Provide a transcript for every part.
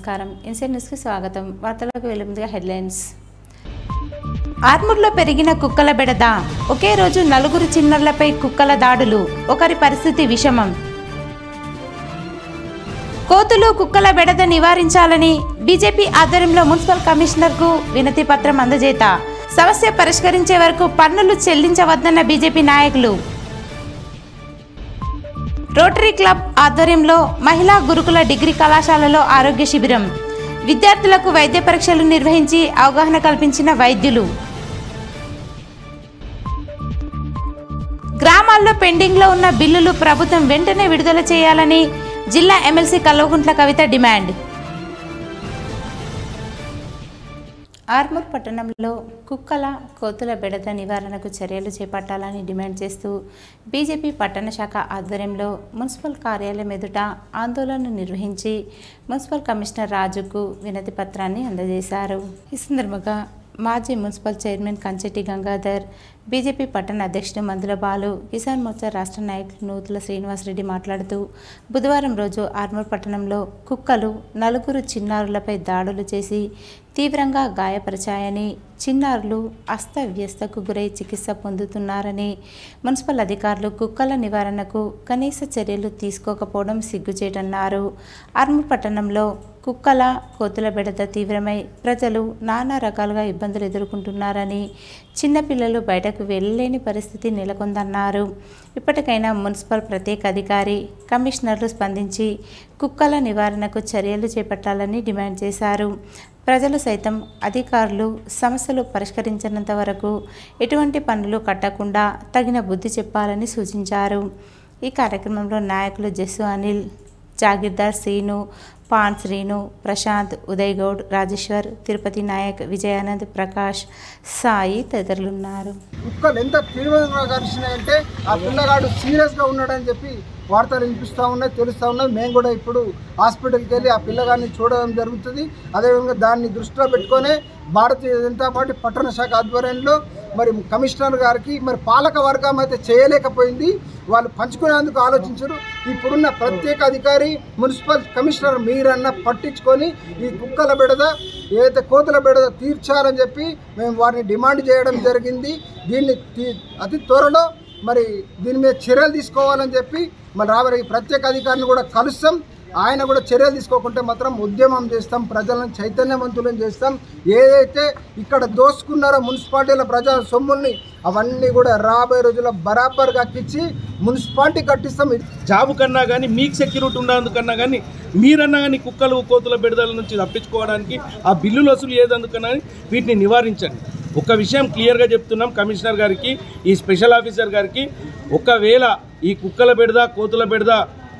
నమస్కారం. ఇన్సైడ్ న్యూస్కి స్వాగతం. వార్తలకు వెళ్లే ముందుగా హెడ్లైన్స్. ఆర్మూర్లో పెరిగిన కుక్కల బెడద. ఒకే రోజు 4 చిన్నారులపై కుక్కల దాడులు. ఒకరి పరిస్థితి విషమం. కోతులు కుక్కల బెడద నివారించాలని బీజేపీ ఆధ్వర్యంలో మున్సిపల్ కమిషనర్కు వినతి పత్రం అందజేత. సమస్య పరిష్కరించే వరకు పన్నులు చెల్లించవద్దన్న బీజేపీ నాయకులు. రోటరీ క్లబ్ ఆధ్వర్యంలో మహిళా గురుకుల డిగ్రీ కళాశాలలో ఆరోగ్య శిబిరం. విద్యార్థులకు వైద్య పరీక్షలు నిర్వహించి అవగాహన కల్పించిన వైద్యులు. గ్రామాల్లో పెండింగ్లో ఉన్న బిల్లులు ప్రభుత్వం వెంటనే విడుదల చేయాలని జిల్లా ఎమ్మెల్సీ కల్వకుంట్ల కవిత డిమాండ్. ఆర్మూర్ పట్టణంలో కుక్కల కోతుల బెడద నివారణకు చర్యలు చేపట్టాలని డిమాండ్ చేస్తూ బీజేపీ పట్టణ శాఖ ఆధ్వర్యంలో మున్సిపల్ కార్యాలయం ఎదుట ఆందోళన నిర్వహించి మున్సిపల్ కమిషనర్ రాజుకు వినతి పత్రాన్ని అందజేశారు. ఈ సందర్భంగా మాజీ municipal chairman Kanchetti Gangadhar, BJP పట్టణ అధ్యక్షుడు మందుల బాలు, కిసాన్ మోర్చా రాష్ట్ర నాయకులు నూతుల శ్రీనివాసరెడ్డి మాట్లాడుతూ బుధవారం రోజు ఆర్మూర్ పట్టణంలో కుక్కలు 4 చిన్నారులపై దాడులు చేసి తీవ్రంగా గాయపరిచాయని, చిన్నారులు అస్తవ్యస్తకు గురై చికిత్స పొందుతున్నారని, మున్సిపల్ అధికారులు కుక్కల నివారణకు కనీస చర్యలు తీసుకోకపోవడం సిగ్గుచేటన్నారు. ఆర్మూర్ పట్టణంలో కుక్కల కోతుల బెడద తీవ్రమై ప్రజలు నానా రకాలుగా ఇబ్బందులు ఎదుర్కొంటున్నారని, చిన్నపిల్లలు బయటకు వెళ్ళలేని పరిస్థితి నెలకొందన్నారు. ఇప్పటికైనా మున్సిపల్ ప్రత్యేక అధికారి, కమిషనర్లు స్పందించి కుక్కల నివారణకు చర్యలు చేపట్టాలని డిమాండ్ చేశారు. ప్రజలు సైతం అధికారులు సమస్యలు పరిష్కరించినంత వరకు ఎటువంటి పన్నులు కట్టకుండా తగిన బుద్ధి చెప్పాలని సూచించారు. ఈ కార్యక్రమంలో నాయకులు జస్సు అనిల్, జాగీర్దార్ శ్రీను, పాన్ శ్రీను, ప్రశాంత్, ఉదయ్ గౌడ్, రాజేశ్వర్, తిరుపతి నాయక్, విజయానంద్, ప్రకాష్, సాయి తదితరులున్నారు. కుక్కలు ఎంత తీవ్రంగా కరిచినాయంటే ఆ పిల్లగాడు సీరియస్గా ఉన్నాడని చెప్పి వార్తలు వినిపిస్తూ ఉన్నాయి, తెలుస్తూ ఉన్నాయి. మేము కూడా ఇప్పుడు హాస్పిటల్కి వెళ్ళి ఆ పిల్లగాడిని చూడడం జరుగుతుంది. అదేవిధంగా దాన్ని దృష్టిలో పెట్టుకొని భారతీయ జనతా పార్టీ పట్టణ శాఖ ఆధ్వర్యంలో మరి కమిషనర్ గారికి మరి పాలక వర్గం అయితే చేయలేకపోయింది. వాళ్ళు పంచుకునేందుకు ఆలోచించారు. ఇప్పుడున్న ప్రత్యేక అధికారి, మున్సిపల్ కమిషనర్ మీరన్న పట్టించుకొని ఈ కుక్కల బెడద ఏదైతే కోతుల బెడద తీర్చాలని చెప్పి మేము వారిని డిమాండ్ చేయడం జరిగింది. దీన్ని అతి త్వరలో మరి దీని మీద చర్యలు తీసుకోవాలని చెప్పి మరి రాబోయే ప్రత్యేక అధికారిని కూడా కలుస్తాం. ఆయన కూడా చర్యలు తీసుకోకుంటే మాత్రం ఉద్యమం చేస్తాం, ప్రజలను చైతన్యవంతులను చేస్తాం. ఏదైతే ఇక్కడ దోసుకున్నారో మున్సిపాలిటీల ప్రజా సొమ్ముల్ని అవన్నీ కూడా రాబోయే రోజుల్లో బరాబర్గా అక్కించి మున్సిపాలిటీ కట్టిస్తాం. జాబు కన్నా కానీ మీకు సెక్యూరిటీ ఉండేందుకన్నా కానీ మీరన్నా కానీ కుక్కలు కోతుల బెడదల నుంచి తప్పించుకోవడానికి ఆ బిల్లులు వసూలు ఏదందుకన్నా వీటిని నివారించండి. ఒక విషయం క్లియర్గా చెప్తున్నాం కమిషనర్ గారికి, ఈ స్పెషల్ ఆఫీసర్ గారికి, ఒకవేళ ఈ కుక్కల బెడద కోతుల బెడద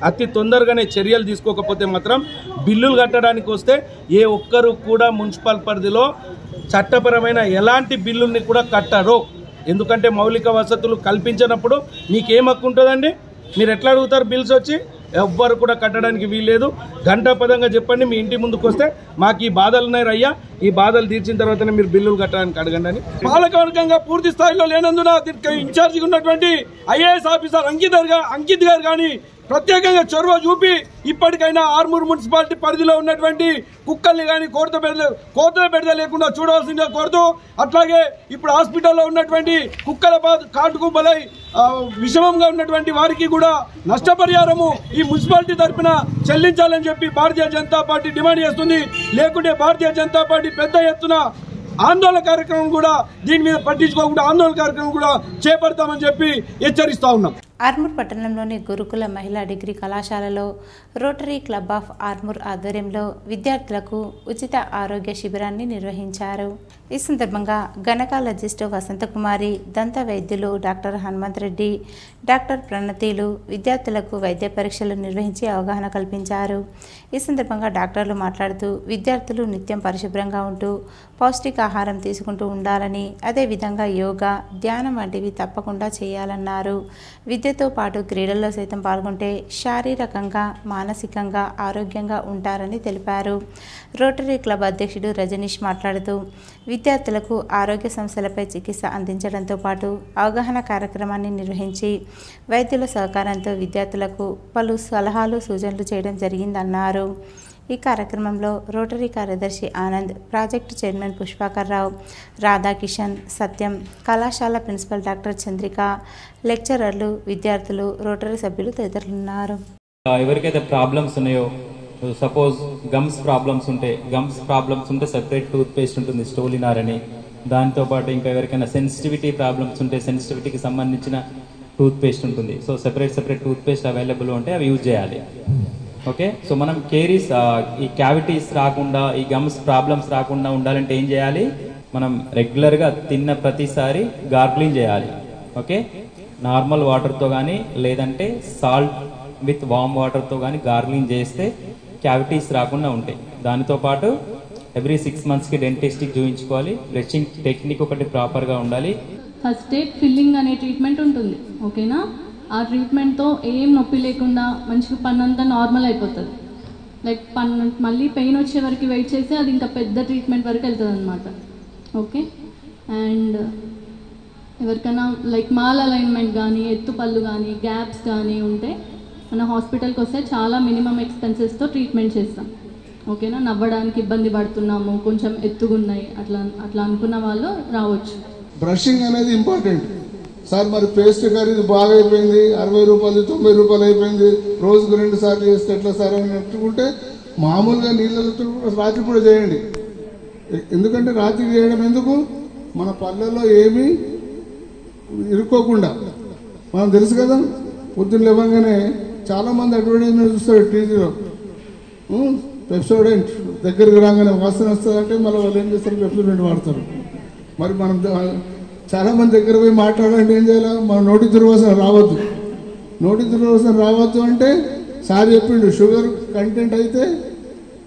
అతి తొందరగానే చర్యలు తీసుకోకపోతే మాత్రం బిల్లులు కట్టడానికి వస్తే ఏ ఒక్కరు కూడా మున్సిపల్ పరిధిలో చట్టపరమైన ఎలాంటి బిల్లుల్ని కూడా కట్టరు. ఎందుకంటే మౌలిక వసతులు కల్పించినప్పుడు మీకేం హక్కు ఉంటుందండి? మీరు ఎట్లా అడుగుతారు బిల్స్ వచ్చి? ఎవ్వరు కూడా కట్టడానికి వీల్లేదు. గంటాపదంగా చెప్పండి, మీ ఇంటి ముందుకు వస్తే మాకు ఈ బాధలు ఉన్నాయి అయ్యా, ఈ బాధలు తీర్చిన తర్వాతనే మీరు బిల్లులు కట్టడానికి అడగండి అని. పాలకవర్గంగా పూర్తి స్థాయిలో లేనందున ఇన్ఛార్జిగా ఉన్నటువంటి ఐఏఎస్ ఆఫీసర్ అంకిత్ గారు కానీ ప్రత్యేకంగా చొరవ చూపి ఇప్పటికైనా ఆర్మూర్ మున్సిపాలిటీ పరిధిలో ఉన్నటువంటి కుక్కల్ని కానీ కోతుల బెడద లేకుండా చూడవలసిందిగా కోరుతూ, అట్లాగే ఇప్పుడు హాస్పిటల్లో ఉన్నటువంటి కుక్కల కాటుకు బలై విషమంగా ఉన్నటువంటి వారికి కూడా నష్టపరిహారము ఈ మున్సిపాలిటీ తరఫున చెల్లించాలని చెప్పి భారతీయ జనతా పార్టీ డిమాండ్ చేస్తుంది. లేకుంటే భారతీయ జనతా పార్టీ పెద్ద ఎత్తున ఆందోళన కార్యక్రమం కూడా దీని మీద పట్టించుకోకుండా ఆందోళన కార్యక్రమం కూడా చేపడతామని చెప్పి హెచ్చరిస్తా ఉన్నాం. ఆర్మూర్ పట్టణంలోని గురుకుల మహిళా డిగ్రీ కళాశాలలో రోటరీ క్లబ్ ఆఫ్ ఆర్మూర్ ఆధ్వర్యంలో విద్యార్థులకు ఉచిత ఆరోగ్య శిబిరాన్ని నిర్వహించారు. ఈ సందర్భంగా గనకాలజిస్టు వసంతకుమారి, దంత వైద్యులు డాక్టర్ హనుమంత్ రెడ్డి, డాక్టర్ ప్రణతీలు విద్యార్థులకు వైద్య పరీక్షలు నిర్వహించి అవగాహన కల్పించారు. ఈ సందర్భంగా డాక్టర్లు మాట్లాడుతూ విద్యార్థులు నిత్యం పరిశుభ్రంగా ఉంటూ పౌష్టికాహారం తీసుకుంటూ ఉండాలని, అదేవిధంగా యోగా, ధ్యానం వంటివి తప్పకుండా చేయాలన్నారు. విద్యతో పాటు క్రీడల్లో సైతం పాల్గొంటే శారీరకంగా, మానసికంగా ఆరోగ్యంగా ఉంటారని తెలిపారు. రోటరీ క్లబ్ అధ్యక్షుడు రజనీష్ మాట్లాడుతూ విద్యార్థులకు ఆరోగ్య సమస్యలపై చికిత్స అందించడంతో పాటు అవగాహన కార్యక్రమాన్ని నిర్వహించి వైద్యుల సహకారంతో విద్యార్థులకు పలు సలహాలు, సూచనలు చేయడం జరిగిందన్నారు. ఈ కార్యక్రమంలో రోటరీ కార్యదర్శి ఆనంద్, ప్రాజెక్టు చైర్మన్ పుష్పాకర్ రావు, రాధాకిషన్, సత్యం, కళాశాల ప్రిన్సిపల్ డాక్టర్ చంద్రిక, లెక్చరర్లు, విద్యార్థులు, రోటరీ సభ్యులు తదితరులున్నారు. ఎవరికైతే ప్రాబ్లమ్స్ ఉన్నాయో, సపోజ్ గమ్స్ ప్రాబ్లమ్స్ ఉంటే సెపరేట్ టూత్ పేస్ట్ ఉంటుంది స్టోలినార్ అని. దాంతోపాటు ఇంకా ఎవరికైనా సెన్సిటివిటీ ప్రాబ్లమ్స్ ఉంటే సెన్సిటివిటీకి సంబంధించిన టూత్ పేస్ట్ ఉంటుంది. So separate toothpaste available ఉంటే అవి యూజ్ చేయాలి. ఓకే, సో మనం కేరీస్, ఈ క్యావిటీస్ రాకుండా, ఈ గమ్స్ ప్రాబ్లమ్స్ రాకుండా ఉండాలంటే ఏం చేయాలి? మనం రెగ్యులర్గా తిన్న ప్రతిసారి గార్గ్లింగ్ చేయాలి. ఓకే, నార్మల్ వాటర్తో కానీ లేదంటే సాల్ట్ విత్ వామ్ వాటర్తో కానీ గార్గ్లింగ్ చేస్తే క్యావిటీస్ రాకుండా ఉంటాయి. దానితో పాటు ఎవ్రీ 6 monthsకి డెంటిస్ట్కి చూపించుకోవాలి. బ్రషింగ్ టెక్నిక్ ఒకటి ప్రాపర్గా ఉండాలి. ఫస్ట్ ఎయిడ్ ఫిల్లింగ్ అనే ట్రీట్మెంట్ ఉంటుంది. ఓకేనా, ఆ ట్రీట్మెంట్తో ఏం నొప్పి లేకుండా మంచిగా పన్ను అంతా నార్మల్ అయిపోతుంది. లైక్ పన్ను మళ్ళీ పెయిన్ వచ్చే వరకు వెయిట్ చేస్తే అది ఇంకా పెద్ద ట్రీట్మెంట్ వరకు వెళ్తుంది అనమాట. ఓకే, అండ్ ఎవరికైనా లైక్ మాల్ అలైన్మెంట్ కానీ, ఎత్తుపళ్ళు కానీ, గ్యాప్స్ కానీ ఉంటే మన హాస్పిటల్కి వస్తే చాలా మినిమం ఎక్స్పెన్సెస్తో ట్రీట్మెంట్ చేస్తాం. ఓకేనా, నవ్వడానికి ఇబ్బంది పడుతున్నాము, కొంచెం ఎత్తుగున్నాయి అట్లా అనుకున్న వాళ్ళు రావచ్చు. బ్రషింగ్ అనేది ఇంపార్టెంట్ సార్. మరి పేస్ట్ ఖరీదు బాగా అయిపోయింది, 60 రూపాయలు 90 రూపాయలు అయిపోయింది, రోజుకు 2 సార్లు చేస్తే ఎట్లా సార్ అని నట్టుకుంటే మామూలుగా నీళ్ళతో రాత్రి కూడా చేయండి. ఎందుకంటే రాత్రి చేయడం ఎందుకు? మన పళ్ళల్లో ఏమీ ఇరుక్కోకుండా. మనం తెలుసు కదా, పొద్దున్న లేవగానే చాలామంది అడ్వర్టైజ్మెంట్ చూస్తారు టీవీలో, పెప్సోడెంట్ దగ్గరికి రాగానే వాసన వస్తుందంటే మళ్ళీ వాళ్ళు ఏం చేస్తారు? పెప్సోడెంట్ వాడతారు. మరి మనం చాలామంది దగ్గర పోయి మాట్లాడాలంటే ఏం చేయాలి? మన నోటి దుర్వాసన రావద్దు. నోటి దుర్వాసన రావద్దు అంటే సార్ చెప్పిండు, షుగర్ కంటెంట్ అయితే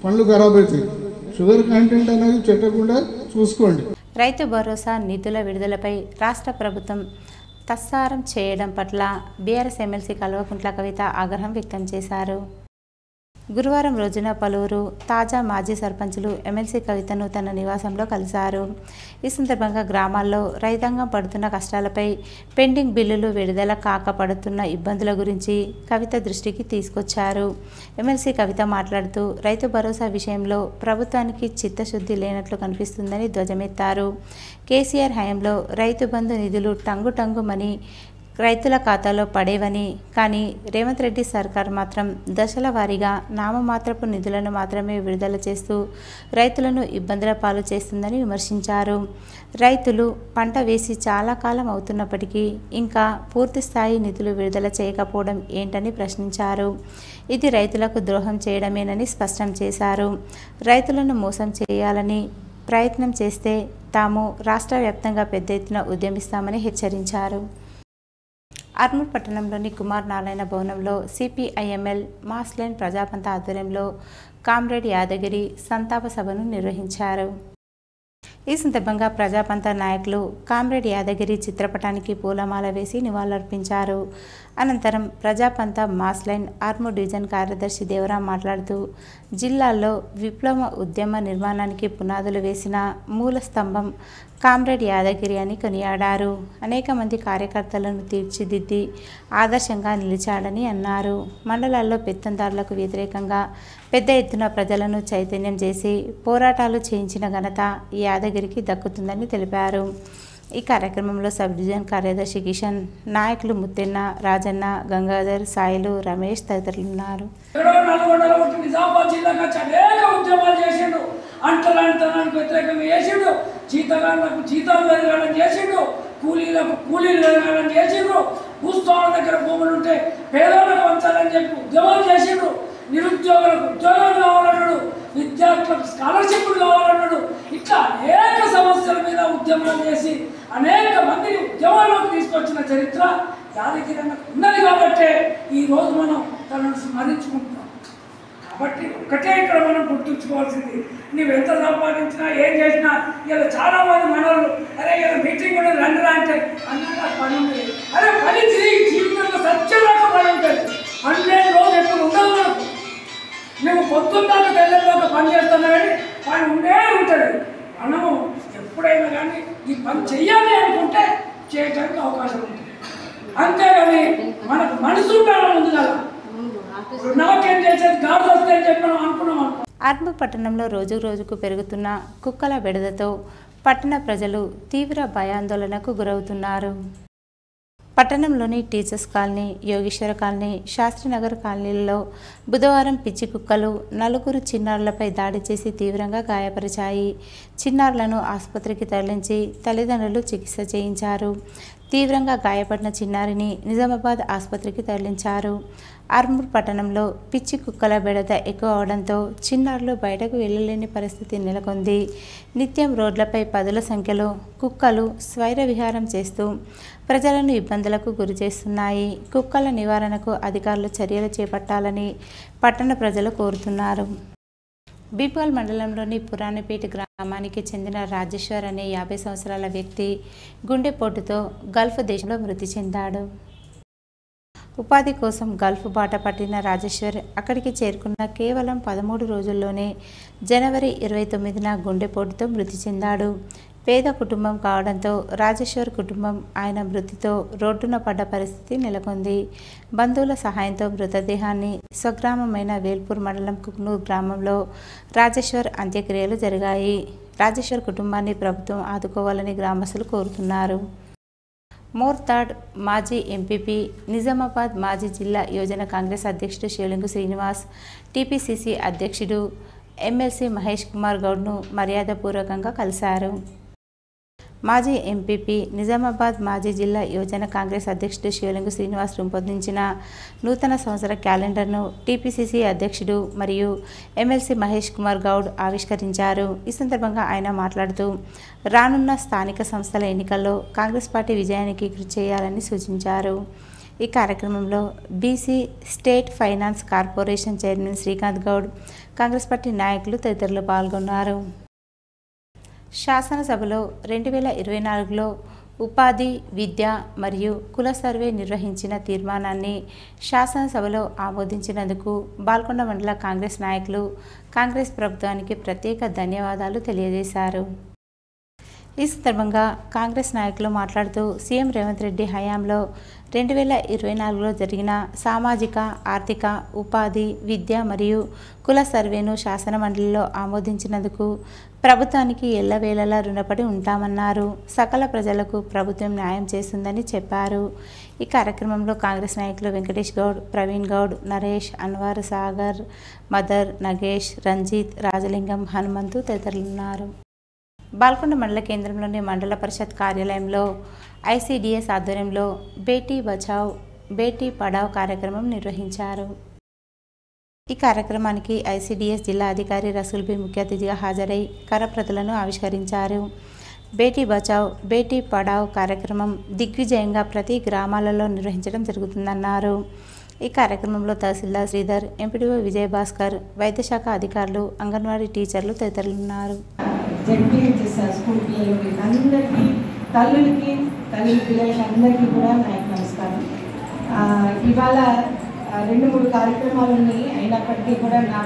పళ్ళు ఖరాబ్ అవుతాయి. షుగర్ కంటెంట్ అనేది పెట్టకుండా చూసుకోండి. రైతు భరోసా నిధుల విడుదలపై రాష్ట్ర ప్రభుత్వం తస్సారం చేయడం పట్ల బీఆర్ఎస్ ఎమ్మెల్సీ కల్వకుంట్ల కవిత ఆగ్రహం వ్యక్తం చేశారు. గురువారం రోజున పలువురు తాజా మాజీ సర్పంచులు ఎమ్మెల్సీ కవితను తన నివాసంలో కలిశారు. ఈ సందర్భంగా గ్రామాల్లో రైతాంగం పడుతున్న కష్టాలపై, పెండింగ్ బిల్లులు విడుదల కాక పడుతున్న ఇబ్బందుల గురించి కవిత దృష్టికి తీసుకొచ్చారు. ఎమ్మెల్సీ కవిత మాట్లాడుతూ రైతు భరోసా విషయంలో ప్రభుత్వానికి చిత్తశుద్ధి లేనట్లు కనిపిస్తుందని ధ్వజమెత్తారు. కేసీఆర్ హయాంలో రైతు బంధు నిధులు టంగుమని రైతుల ఖాతాలో పడేవని, కానీ రేవంత్ రెడ్డి సర్కార్ మాత్రం దశల వారీగా నామమాత్రపు నిధులను మాత్రమే విడుదల చేస్తూ రైతులను ఇబ్బందుల పాలు చేస్తుందని విమర్శించారు. రైతులు పంట వేసి చాలా కాలం అవుతున్నప్పటికీ ఇంకా పూర్తిస్థాయి నిధులు విడుదల చేయకపోవడం ఏంటని ప్రశ్నించారు. ఇది రైతులకు ద్రోహం చేయడమేనని స్పష్టం చేశారు. రైతులను మోసం చేయాలని ప్రయత్నం చేస్తే తాము రాష్ట్ర వ్యాప్తంగా పెద్ద ఎత్తున ఉద్యమిస్తామని హెచ్చరించారు. ఆర్మూర్ పట్టణంలోని కుమార్ నారాయణ భవనంలో సిపిఐఎంఎల్ మాస్లైన్ ప్రజాపంత ఆధ్వర్యంలో కామ్రేడ్ యాదగిరి సంతాప సభను నిర్వహించారు. ఈ సందర్భంగా ప్రజాపంత నాయకులు కామ్రేడ్ యాదగిరి చిత్రపటానికి పూలమాల వేసి నివాళులర్పించారు. అనంతరం ప్రజాపంత మాస్లైన్ ఆర్మూర్ డివిజన్ కార్యదర్శి దేవరాం మాట్లాడుతూ జిల్లాలో విప్లవ ఉద్యమ నిర్మాణానికి పునాదులు వేసిన మూల స్తంభం కామ్రేడ్ యాదగిరి అని కొనియాడారు. అనేక మంది కార్యకర్తలను తీర్చిదిద్ది ఆదర్శంగా నిలిచాడని అన్నారు. మండలాల్లో పెత్తందారులకు వ్యతిరేకంగా పెద్ద ఎత్తున ప్రజలను చైతన్యం చేసి పోరాటాలు చేయించిన ఘనత ఈ యాదగిరికి దక్కుతుందని తెలిపారు. ఈ కార్యక్రమంలో సబ్ డివిజన్ కార్యదర్శి కిషన్, నాయకులు ముత్తెన్న, రాజన్న, గంగాధర్, సాయిలు, రమేష్ తదితరులున్నారు. అంటరానితనానికి వ్యతిరేకంగా చేసిండు, జీతగాళ్లకు జీతాలు పెరగాలని చేసిండు, కూలీలకు కూలీలు పెరగాలని చేసిండు, భూస్వాముల దగ్గర భూములు ఉంటే పేదలకు పంచాలని చెప్పి ఉద్యమాలు చేసిండు, నిరుద్యోగులకు ఉద్యోగాలు కావాలన్నాడు, విద్యార్థులకు స్కాలర్షిప్లు కావాలన్నాడు. ఇట్లా అనేక సమస్యల మీద ఉద్యమాలు చేసి అనేక మందిని ఉద్యమాల్లోకి తీసుకొచ్చిన చరిత్ర యాదగిరి అన్నకు ఉన్నది. కాబట్టే ఈరోజు మనం తనను స్మరించుకుంటున్నాం. కాబట్టి ఒకటే ఇక్కడ మనం గుర్తుంచుకోవాల్సింది, నువ్వు ఎంత సంపాదించినా ఏం చేసినా ఇలా చాలామంది మనోళ్ళు అరే ఇలా మీటింగ్ కూడా రండిరా అంటే అన్నగా పని ఉంది. అరే పని జీవితంలో సత్యంగా పని ఉంటుంది. 100 రోజు ఎప్పుడు ఉండదు మనకు. నువ్వు పొద్దున్న తెల్లగా పని చేస్తున్నా కానీ పని ఉండే ఉంటుంది. మనము ఎప్పుడైనా కానీ ఈ పని చెయ్యాలి అనుకుంటే చేయడానికి అవకాశం ఉంటుంది. అంతేగాని మనకు మనసు ఉండాలని ఉంది కదా, నాకేం చేసేది గాడు వస్తే అని చెప్పి మనం అనుకున్నాం అనుకో. ఆర్మూర్ పట్టణంలో రోజుకు పెరుగుతున్న కుక్కల బెడదతో పట్టణ ప్రజలు తీవ్ర భయాందోళనకు గురవుతున్నారు. పట్టణంలోని teachers colony, Yogeshwara colony, Shastrinagar కాలనీలలో బుధవారం పిచ్చి కుక్కలు 4 చిన్నారులపై దాడి చేసి తీవ్రంగా గాయపరిచాయి. చిన్నారులను ఆసుపత్రికి తరలించి తల్లిదండ్రులు చికిత్స చేయించారు. తీవ్రంగా గాయపడిన చిన్నారిని నిజామాబాద్ ఆసుపత్రికి తరలించారు. ఆర్మూర్ పట్టణంలో పిచ్చి కుక్కల బెడద ఎక్కువ అవడంతో చిన్నారులు బయటకు వెళ్ళలేని పరిస్థితి నెలకొంది. నిత్యం రోడ్లపై పదుల సంఖ్యలో కుక్కలు స్వైర విహారం చేస్తూ ప్రజలను ఇబ్బందులకు గురి చేస్తున్నాయి. కుక్కల నివారణకు అధికారులు చర్యలు చేపట్టాలని పట్టణ ప్రజలు కోరుతున్నారు. బీపాల్ మండలంలోని పురాణపేట గ్రామానికి చెందిన రాజేశ్వర్ అనే 50 సంవత్సరాల వ్యక్తి గుండెపోటుతో గల్ఫ్ దేశంలో మృతి చెందాడు. ఉపాధి కోసం గల్ఫ్ బాట పట్టిన రాజేశ్వర్ అక్కడికి చేరుకున్న కేవలం 13 రోజుల్లోనే జనవరి 29న గుండెపోటుతో మృతి చెందాడు. పేద కుటుంబం కావడంతో రాజేశ్వర్ కుటుంబం ఆయన మృతితో రోడ్డున పడ్డ పరిస్థితి నెలకొంది. బంధువుల సహాయంతో మృతదేహాన్ని స్వగ్రామమైన వేల్పూర్ మండలం కుక్నూర్ గ్రామంలో రాజేశ్వర్ అంత్యక్రియలు జరిగాయి. రాజేశ్వర్ కుటుంబాన్ని ప్రభుత్వం ఆదుకోవాలని గ్రామస్తులు కోరుతున్నారు. మోర్తాడ్ మాజీ ఎంపీపీ, నిజామాబాద్ మాజీ జిల్లా యువజన కాంగ్రెస్ అధ్యక్షుడు శివలింగు శ్రీనివాస్, టీపీసీసీ అధ్యక్షుడు ఎమ్మెల్సీ మహేష్ కుమార్ గౌడ్ను మర్యాదపూర్వకంగా కలిశారు. మాజీ ఎంపీపీ, నిజామాబాద్ మాజీ జిల్లా యువజన కాంగ్రెస్ అధ్యక్షుడు శివలింగు శ్రీనివాస్ రూపొందించిన నూతన సంవత్సర క్యాలెండర్ను టీపీసీసీ అధ్యక్షుడు మరియు ఎమ్మెల్సీ మహేష్ కుమార్ గౌడ్ ఆవిష్కరించారు. ఈ సందర్భంగా ఆయన మాట్లాడుతూ రానున్న స్థానిక సంస్థల ఎన్నికల్లో కాంగ్రెస్ పార్టీ విజయానికి కృషి చేయాలని సూచించారు. ఈ కార్యక్రమంలో BC state finance corporation chairman Srikanth Goud, Congress party నాయకులు తదితరులు పాల్గొన్నారు. శాసనసభలో 2024లో ఉపాధి, విద్య మరియు కుల సర్వే నిర్వహించిన తీర్మానాన్ని శాసనసభలో ఆమోదించినందుకు బాల్కొండ మండల కాంగ్రెస్ నాయకులు కాంగ్రెస్ ప్రభుత్వానికి ప్రత్యేక ధన్యవాదాలు తెలియజేశారు. ఈ సందర్భంగా కాంగ్రెస్ నాయకులు మాట్లాడుతూ సీఎం రేవంత్ రెడ్డి హయాంలో 2024లో జరిగిన సామాజిక, ఆర్థిక, ఉపాధి, విద్య మరియు కుల సర్వేను శాసనమండలిలో ఆమోదించినందుకు ప్రభుత్వానికి ఎల్లవేళలా రుణపడి ఉంటామన్నారు. సకల ప్రజలకు ప్రభుత్వం న్యాయం చేస్తుందని చెప్పారు. ఈ కార్యక్రమంలో కాంగ్రెస్ నాయకులు వెంకటేష్ గౌడ్, ప్రవీణ్ గౌడ్, నరేష్, అన్వర్, సాగర్, మదర్, నగేష్, రంజిత్, రాజలింగం, హనుమంతు తదితరులున్నారు. బాల్కొండ మండల కేంద్రంలోని మండల పరిషత్ కార్యాలయంలో ఐసీడీఎస్ ఆధ్వర్యంలో బేటీ బచావ్ బేటీ పడావ్ కార్యక్రమం నిర్వహించారు. ఈ కార్యక్రమానికి ఐసీడీఎస్ జిల్లా అధికారి రసూల్ బి ముఖ్య అతిథిగా హాజరై కరప్రతులను ఆవిష్కరించారు. బేటీ బచావ్ బేటీ పడావ్ కార్యక్రమం దిగ్విజయంగా ప్రతి గ్రామాలలో నిర్వహించడం జరుగుతుందన్నారు. ఈ కార్యక్రమంలో తహసీల్దార్ శ్రీధర్, ఎంపీడీఓ విజయభాస్కర్, వైద్యశాఖ అధికారులు, అంగన్వాడీ టీచర్లు తదితరులున్నారు. స్కూల్ పిల్లలకి అందరికీ, తల్లులకి, తల్లి పిల్లలకి అందరికీ కూడా నాకు నమస్కారం. ఇవాళ 2-3 కార్యక్రమాలు ఉన్నాయి. అయినప్పటికీ కూడా నా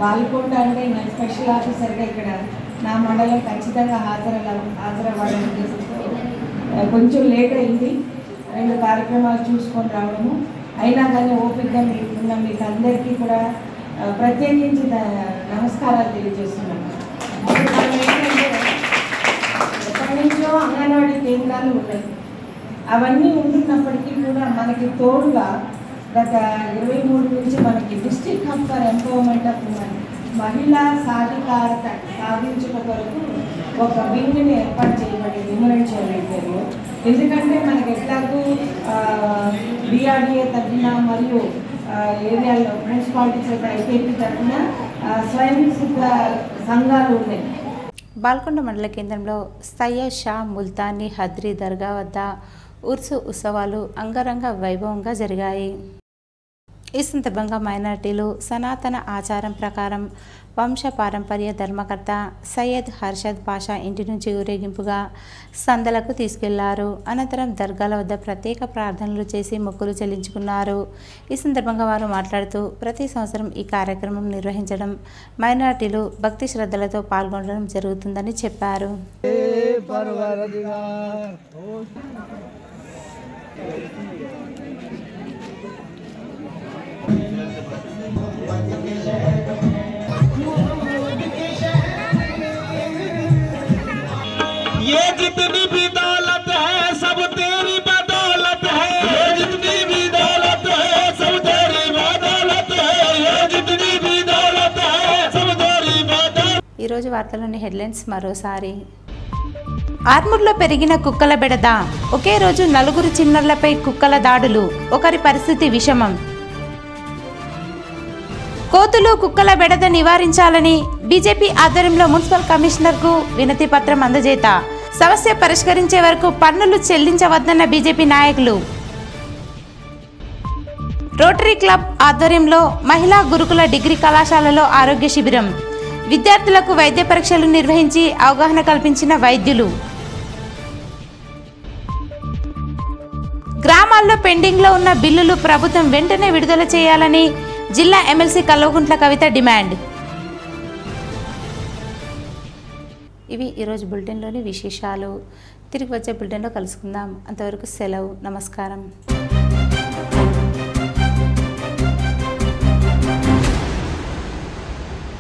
బాల్కొండ అంటే నా స్పెషల్ ఆఫీసర్గా ఇక్కడ నా మండలం ఖచ్చితంగా హాజరవ్వడం కొంచెం లేట్ అయింది. 2 కార్యక్రమాలు చూసుకొని రావడము. అయినా కానీ ఓపికగా మీకున్న మీకు అందరికీ కూడా ప్రత్యేకించి నమస్కారాలు తెలియజేస్తున్నాను. ఎప్పటి నుంచో అంగన్వాడీ కేంద్రాలు ఉన్నాయి. అవన్నీ ఉంటున్నప్పటికీ కూడా మనకి తోడుగా గత 23 నుంచి మనకి district hub for empowerment of women, మహిళా సాధికారత సాధించుట కొరకు ఒక వింగ్ని ఏర్పాటు చేయబడింది ఇమ్యూనిట్ చేయలేదు. ఎందుకంటే మనకి ఎట్లాగూ డిఆర్డీఏ తరఫున మరియు ఏరియాలో మున్సిపాలిటీస్ అయితే ఐకేపీ తరఫున స్వయం సిద్ధ సంఘాలు ఉన్నాయి. బాల్కొండ మండల కేంద్రంలో సయ్యద్ షా ముల్తానీ హద్రీ దర్గా వద్ద ఉర్సు ఉత్సవాలు అంగరంగ వైభవంగా జరిగాయి. ఈ సందర్భంగా మైనార్టీలు సనాతన ఆచారం ప్రకారం వంశపారంపర్య ధర్మకర్త సయ్యద్ హర్షద్ పాషా ఇంటి నుంచి ఊరేగింపుగా సందలకు తీసుకెళ్లారు. అనంతరం దర్గాల వద్ద ప్రత్యేక ప్రార్థనలు చేసి మొక్కులు చెల్లించుకున్నారు. ఈ సందర్భంగా వారు మాట్లాడుతూ ప్రతి సంవత్సరం ఈ కార్యక్రమం నిర్వహించడం, మైనార్టీలు భక్తి శ్రద్ధలతో పాల్గొనడం జరుగుతుందని చెప్పారు. ये जितनी भी दौलत है सब तेरी बदौलत है, ये जितनी भी दौलत है सब तेरी बदौलत है, ये जितनी भी दौलत है सब तेरी बदौलत। ఈ రోజు వార్తలోని హెడ్లైన్స్ మరోసారి. ఆర్మూర్లో పెరిగిన కుక్కల బెడద, ఒకే రోజు 4 చిన్నారులపై కుక్కల దాడులు, ఒకరి పరిస్థితి విషమం. కోతులు కుక్కల బెడద నివారించాలని బీజేపీ ఆధ్వర్యంలో మున్సిపల్ కమిషనర్కు వినతి పత్రం అందజేత, సమస్య పరిష్కరించే వరకు పన్నులు చెల్లించవద్దన్న బీజేపీ నాయకులు. రోటరీ క్లబ్ ఆధ్వర్యంలో మహిళా గురుకుల డిగ్రీ కళాశాలలో ఆరోగ్య శిబిరం, విద్యార్థులకు వైద్య పరీక్షలు నిర్వహించి అవగాహన కల్పించిన వైద్యులు. గ్రామాల్లో పెండింగ్లో ఉన్న బిల్లులు ప్రభుత్వం వెంటనే విడుదల చేయాలని జిల్లా ఎమ్మెల్సీ కల్వకుంట్ల కవిత డిమాండ్. ఇవి ఈరోజు బులెటిన్లోని విశేషాలు. తిరిగి వచ్చే బులెటిన్లో కలుసుకుందాం. అంతవరకు సెలవు. నమస్కారం.